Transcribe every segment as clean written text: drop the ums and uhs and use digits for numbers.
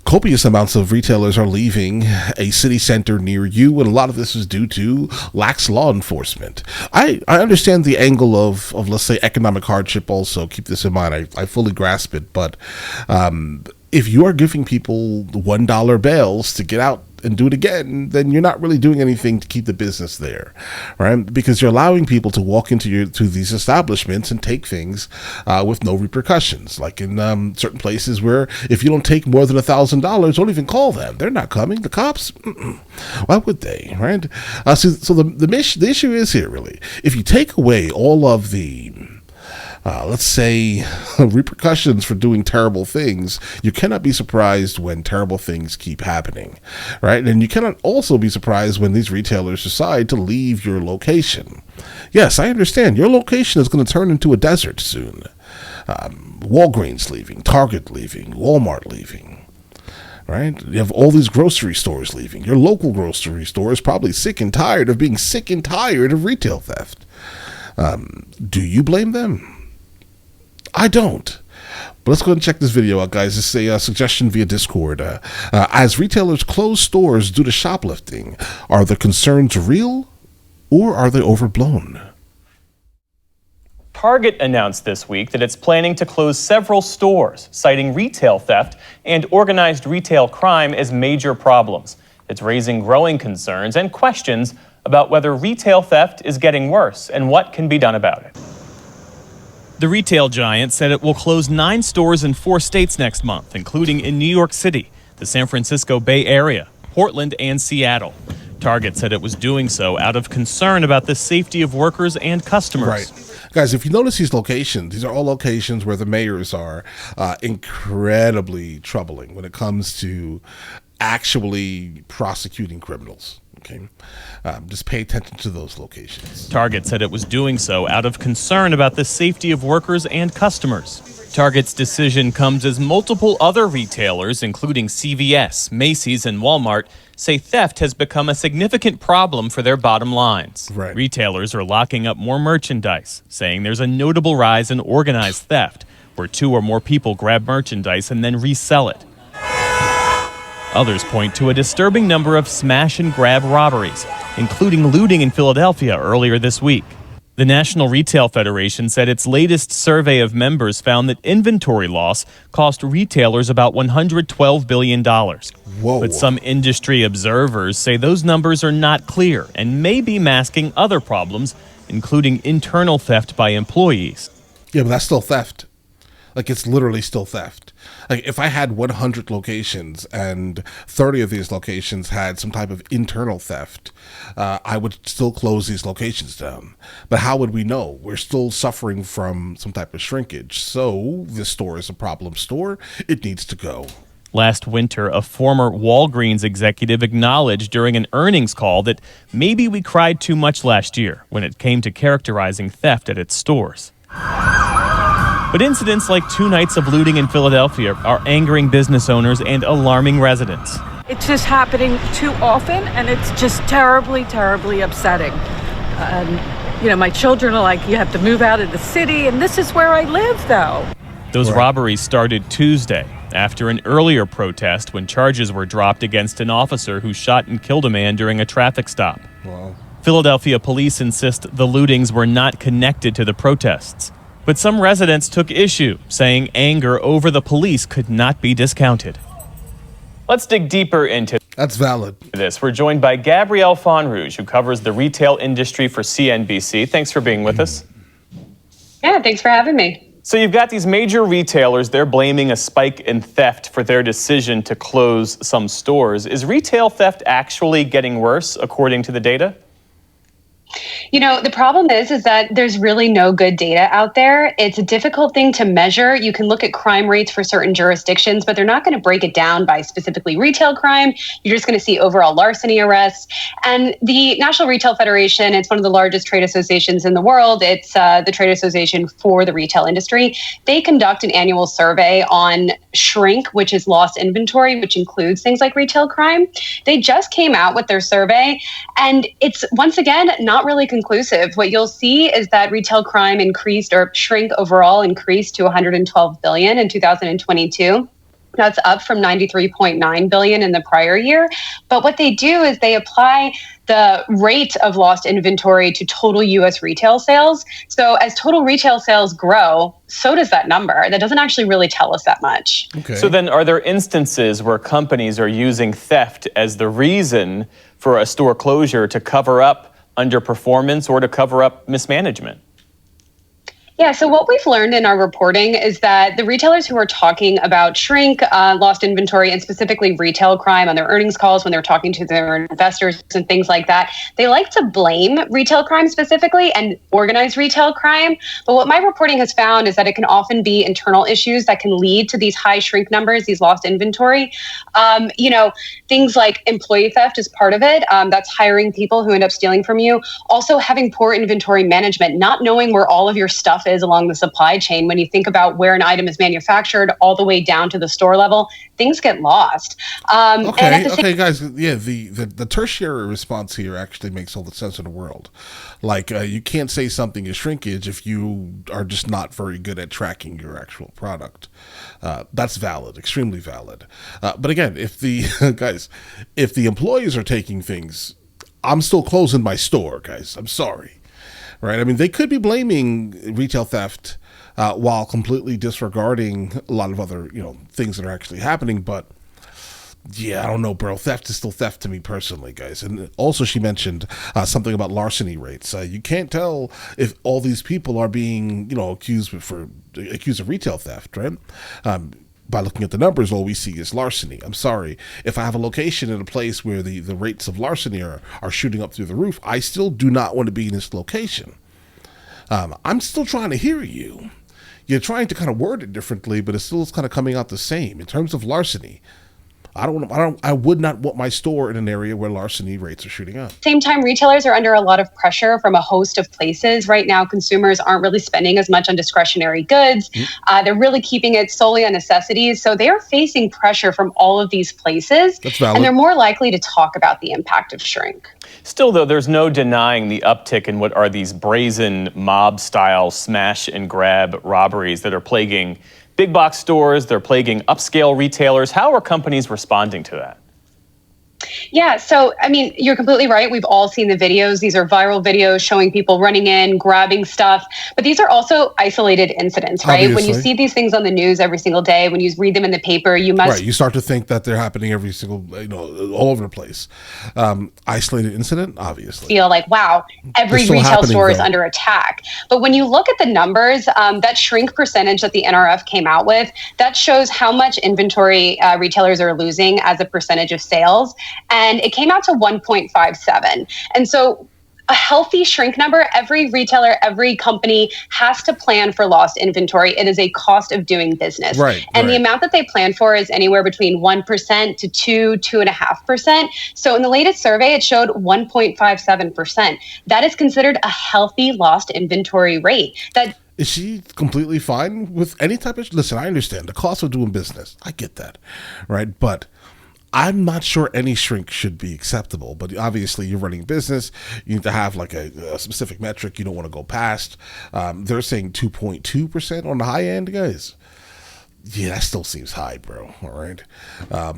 Copious amounts of retailers are leaving a city center near you, and a lot of this is due to lax law enforcement. I understand the angle of let's say, economic hardship also. Keep this in mind. I fully grasp it. But if you are giving people $1 bails to get out and do it again, then you're not really doing anything to keep the business there, right? Because you're allowing people to walk into these establishments and take things with no repercussions. Like in certain places where if you don't take more than $1,000, don't even call them. They're not coming. The cops, why would they, right? So the issue is here really, if you take away all of the let's say, repercussions for doing terrible things, you cannot be surprised when terrible things keep happening, right? And you cannot also be surprised when these retailers decide to leave your location. Yes, I understand. Your location is going to turn into a desert soon. Walgreens leaving, Target leaving, Walmart leaving. Right? You have all these grocery stores leaving. Your local grocery store is probably sick and tired of being sick and tired of retail theft. Do you blame them? I don't. But let's go ahead and check this video out, guys. This is a suggestion via Discord. As retailers close stores due to shoplifting, are the concerns real or are they overblown? Target announced this week that it's planning to close several stores, citing retail theft and organized retail crime as major problems. It's raising growing concerns and questions about whether retail theft is getting worse and what can be done about it. The retail giant said it will close 9 stores in 4 states next month, including in New York City, the San Francisco Bay Area, Portland, and Seattle. Target said it was doing so out of concern about the safety of workers and customers. Right. Guys, if you notice these locations, these are all locations where the mayors are incredibly troubling when it comes to actually prosecuting criminals. Okay, just pay attention to those locations. Target said it was doing so out of concern about the safety of workers and customers. Target's decision comes as multiple other retailers, including CVS, Macy's, and Walmart, say theft has become a significant problem for their bottom lines. Right. Retailers are locking up more merchandise, saying there's a notable rise in organized theft, where 2 or more people grab merchandise and then resell it. Others point to a disturbing number of smash-and-grab robberies, including looting in Philadelphia earlier this week. The National Retail Federation said its latest survey of members found that inventory loss cost retailers about $112 billion. Whoa. But some industry observers say those numbers are not clear and may be masking other problems, including internal theft by employees. Yeah, but that's still theft. Like, it's literally still theft. Like, if I had 100 locations and 30 of these locations had some type of internal theft, I would still close these locations down. But how would we know? We're still suffering from some type of shrinkage. So this store is a problem store. It needs to go. Last winter, a former Walgreens executive acknowledged during an earnings call that maybe we cried too much last year when it came to characterizing theft at its stores. But incidents like 2 nights of looting in Philadelphia are angering business owners and alarming residents. It's just happening too often, and it's just terribly, terribly upsetting. My children are like, you have to move out of the city, and this is where I live, though. Those robberies started Tuesday after an earlier protest when charges were dropped against an officer who shot and killed a man during a traffic stop. Wow. Philadelphia police insist the lootings were not connected to the protests. But some residents took issue, saying anger over the police could not be discounted. Let's dig deeper into That's valid. this. We're joined by Gabrielle Fonrouge, who covers the retail industry for CNBC. Thanks for being with us. Yeah, thanks for having me. So you've got these major retailers, they're blaming a spike in theft for their decision to close some stores. Is retail theft actually getting worse, according to the data? The problem is that there's really no good data out there. It's a difficult thing to measure. You can look at crime rates for certain jurisdictions, but they're not going to break it down by specifically retail crime. You're just going to see overall larceny arrests. And the National Retail Federation, it's one of the largest trade associations in the world. It's the trade association for the retail industry. They conduct an annual survey on shrink, which is lost inventory, which includes things like retail crime. They just came out with their survey, and it's, once again, not really conclusive. What you'll see is that retail crime increased, or shrink overall increased, to $112 billion in 2022. That's up from 93.9 billion in the prior year. But what they do is they apply the rate of lost inventory to total US retail sales. So as total retail sales grow, so does that number. That doesn't actually really tell us that much. Okay. So then are there instances where companies are using theft as the reason for a store closure to cover up underperformance or to cover up mismanagement? Yeah, so what we've learned in our reporting is that the retailers who are talking about shrink, lost inventory, and specifically retail crime on their earnings calls when they're talking to their investors and things like that, they like to blame retail crime specifically and organized retail crime. But what my reporting has found is that it can often be internal issues that can lead to these high shrink numbers, these lost inventory. Things like employee theft is part of it. That's hiring people who end up stealing from you. Also having poor inventory management, not knowing where all of your stuff is along the supply chain. When you think about where an item is manufactured all the way down to the store level, things get lost. Okay, guys. Yeah, the tertiary response here actually makes all the sense in the world. Like, you can't say something is shrinkage if you are just not very good at tracking your actual product. That's valid, extremely valid. But again, if the guys, if the employees are taking things, I'm still closing my store, guys. I'm sorry. Right? I mean, they could be blaming retail theft while completely disregarding a lot of other, things that are actually happening. But yeah, I don't know, bro. Theft is still theft to me personally, guys. And also, she mentioned something about larceny rates. You can't tell if all these people are being, accused of retail theft, right? By looking at the numbers, all we see is larceny. I'm sorry. If I have a location in a place where the rates of larceny are shooting up through the roof, I still do not want to be in this location. I'm still trying to hear you. You're trying to kind of word it differently, but it's still kind of coming out the same. In terms of larceny, I would not want my store in an area where larceny rates are shooting up. Same time, retailers are under a lot of pressure from a host of places. Right now, consumers aren't really spending as much on discretionary goods. They're really keeping it solely on necessities. So they are facing pressure from all of these places. That's valid. And they're more likely to talk about the impact of shrink. Still, though, there's no denying the uptick in what are these brazen mob-style smash and grab robberies that are plaguing big box stores, they're plaguing upscale retailers. How are companies responding to that? Yeah, so, I mean, you're completely right. We've all seen the videos. These are viral videos showing people running in, grabbing stuff. But these are also isolated incidents, right? Obviously. When you see these things on the news every single day, when you read them in the paper, you must... Right, you start to think that they're happening every single, all over the place. Isolated incident, obviously. Feel like, wow, every retail store is under attack. But when you look at the numbers, that shrink percentage that the NRF came out with, that shows how much inventory retailers are losing as a percentage of sales. And it came out to 1.57. And so a healthy shrink number, every retailer, every company has to plan for lost inventory. It is a cost of doing business. Right, and right. The amount that they plan for is anywhere between 1% to 2.5%. So in the latest survey, it showed 1.57%. That is considered a healthy lost inventory rate. Is she completely fine with any type of... Listen, I understand the cost of doing business. I get that, right? But I'm not sure any shrink should be acceptable, but obviously you're running a business. You need to have like a specific metric you don't want to go past. They're saying 2.2% on the high end, guys. Yeah, that still seems high, bro. All right.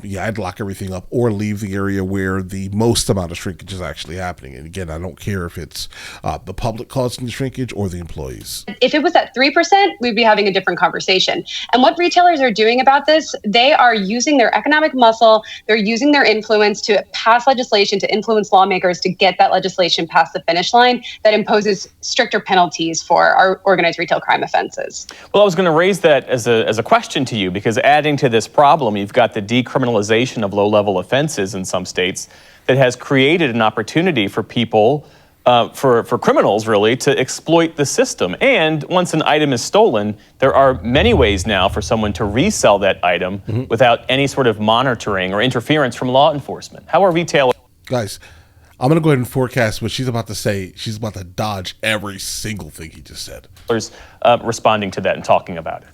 Yeah, I'd lock everything up or leave the area where the most amount of shrinkage is actually happening. And again, I don't care if it's the public causing the shrinkage or the employees. If it was at 3%, we'd be having a different conversation. And what retailers are doing about this, they are using their economic muscle, they're using their influence to pass legislation, to influence lawmakers to get that legislation past the finish line that imposes stricter penalties for our organized retail crime offenses. Well, I was going to raise that as a question to you, because adding to this problem, you've got the decriminalization of low-level offenses in some states that has created an opportunity for people, for criminals really, to exploit the system. And once an item is stolen, there are many ways now for someone to resell that item without any sort of monitoring or interference from law enforcement. How are retailers... Guys, I'm going to go ahead and forecast what she's about to say. She's about to dodge every single thing he just said. Responding to that and talking about it?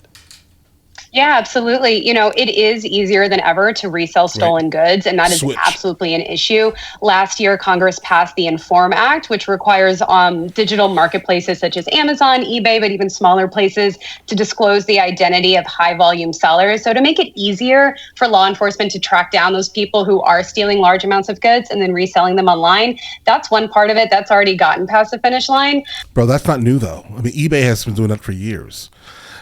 Yeah, absolutely. It is easier than ever to resell stolen goods, and that is Switch. absolutely an issue. Last year, Congress passed the Inform Act, which requires digital marketplaces such as Amazon, eBay, but even smaller places to disclose the identity of high volume sellers. So, to make it easier for law enforcement to track down those people who are stealing large amounts of goods and then reselling them online, that's one part of it that's already gotten past the finish line. Bro, that's not new though. I mean, eBay has been doing that for years.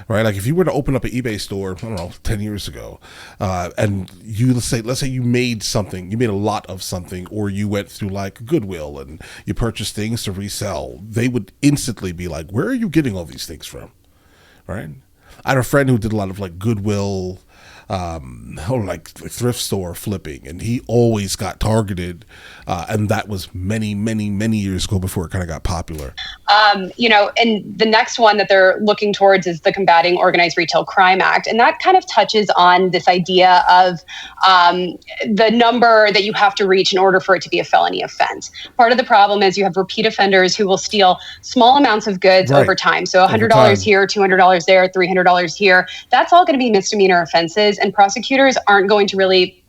Right, like if you were to open up an eBay store, I don't know, 10 years ago, and let's say you made something, you made a lot of something, or you went through like Goodwill and you purchased things to resell, they would instantly be like, "Where are you getting all these things from?" Right? I had a friend who did a lot of like Goodwill, or like thrift store flipping, and he always got targeted, and that was many, many, many years ago before it kind of got popular. And the next one that they're looking towards is the Combating Organized Retail Crime Act. And that kind of touches on this idea of the number that you have to reach in order for it to be a felony offense. Part of the problem is you have repeat offenders who will steal small amounts of goods over time. So $100 here, $200 there, $300 here. That's all going to be misdemeanor offenses. And prosecutors aren't going to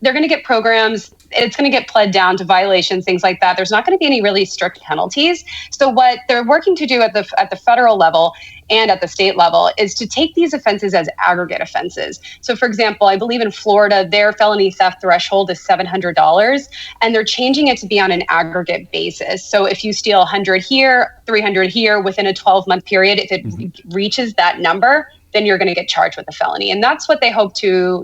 they're going to get programs. It's going to get pled down to violations, things like that. There's not going to be any really strict penalties. So what they're working to do at the federal level and at the state level is to take these offenses as aggregate offenses. So for example, I believe in Florida, their felony theft threshold is $700, and they're changing it to be on an aggregate basis. So if you steal 100 here, 300 here within a 12-month period, if it reaches that number, then you're going to get charged with a felony. And that's what they hope to,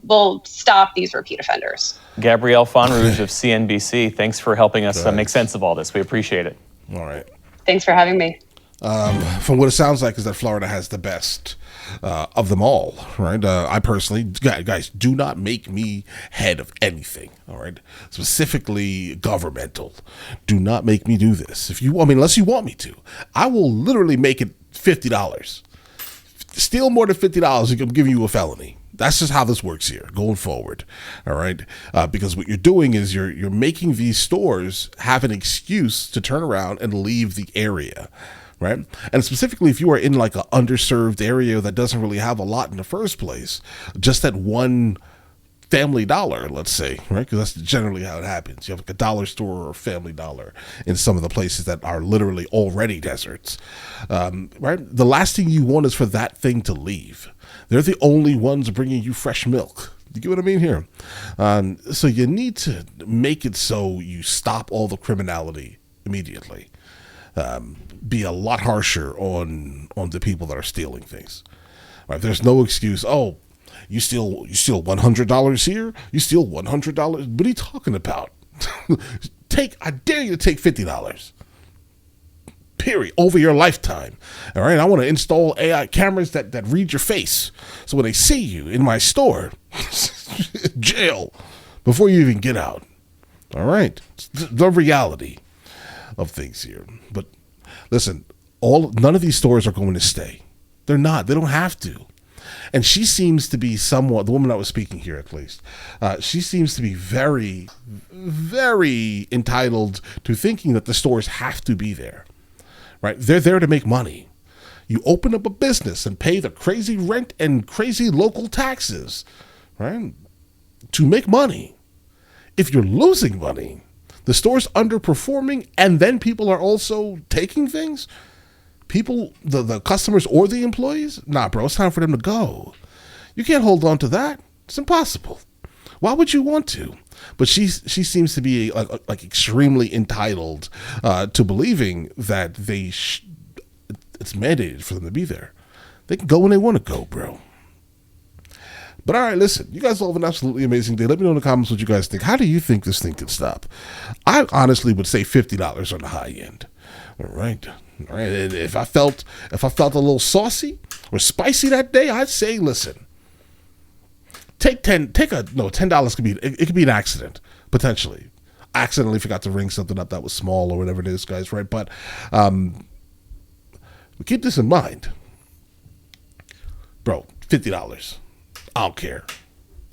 will stop these repeat offenders. Gabrielle Fonrouge of CNBC, thanks for helping us make sense of all this. We appreciate it. All right. Thanks for having me. From what it sounds like is that Florida has the best of them all, right? I personally, guys, do not make me head of anything, all right? Specifically governmental. Do not make me do this. Unless you want me to. I will literally make it $50. Steal more than $50, I'm giving you a felony. That's just how this works here going forward. All right. Because what you're doing is you're making these stores have an excuse to turn around and leave the area. Right. And specifically, if you are in like an underserved area that doesn't really have a lot in the first place, just that one Family Dollar, let's say, right? Because that's generally how it happens. You have like a dollar store or Family Dollar in some of the places that are literally already deserts, right? The last thing you want is for that thing to leave. They're the only ones bringing you fresh milk. You get what I mean here? So you need to make it so you stop all the criminality immediately. Be a lot harsher on the people that are stealing things. Right? There's no excuse. Oh, you steal $100 here. You steal $100. What are you talking about? I dare you to take $50. Period. Over your lifetime. All right. I want to install AI cameras that read your face, so when they see you in my store, jail before you even get out. All right. It's the reality of things here. But listen, none of these stores are going to stay. They're not. They don't have to. And she seems to be somewhat, the woman that was speaking here at least, she seems to be very, very entitled to thinking that the stores have to be there, right? They're there to make money. You open up a business and pay the crazy rent and crazy local taxes, right, to make money. If you're losing money, the store's underperforming, and then people are also taking things, the customers or the employees, nah, bro, it's time for them to go. You can't hold on to that. It's impossible. Why would you want to? But she seems to be like extremely entitled to believing that it's mandated for them to be there. They can go when they want to go, bro. But all right, listen, you guys all have an absolutely amazing day. Let me know in the comments what you guys think. How do you think this thing could stop? I honestly would say $50 on the high end. All right. All right. And if I felt a little saucy or spicy that day, I'd say, listen, $10 could be an accident, potentially. I accidentally forgot to ring something up that was small or whatever it is, guys, right? But keep this in mind. Bro, $50. I don't care.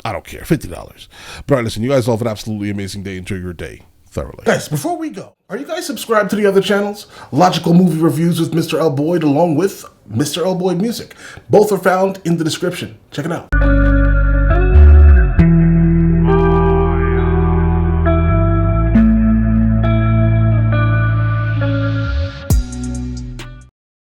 $50. But all right, listen, you guys all have an absolutely amazing day. Enjoy your day. thoroughly. Guys, before we go, are you guys subscribed to the other channels? Logical Movie Reviews with Mr. L. Boyd along with Mr. L. Boyd Music. Both are found in the description. Check it out.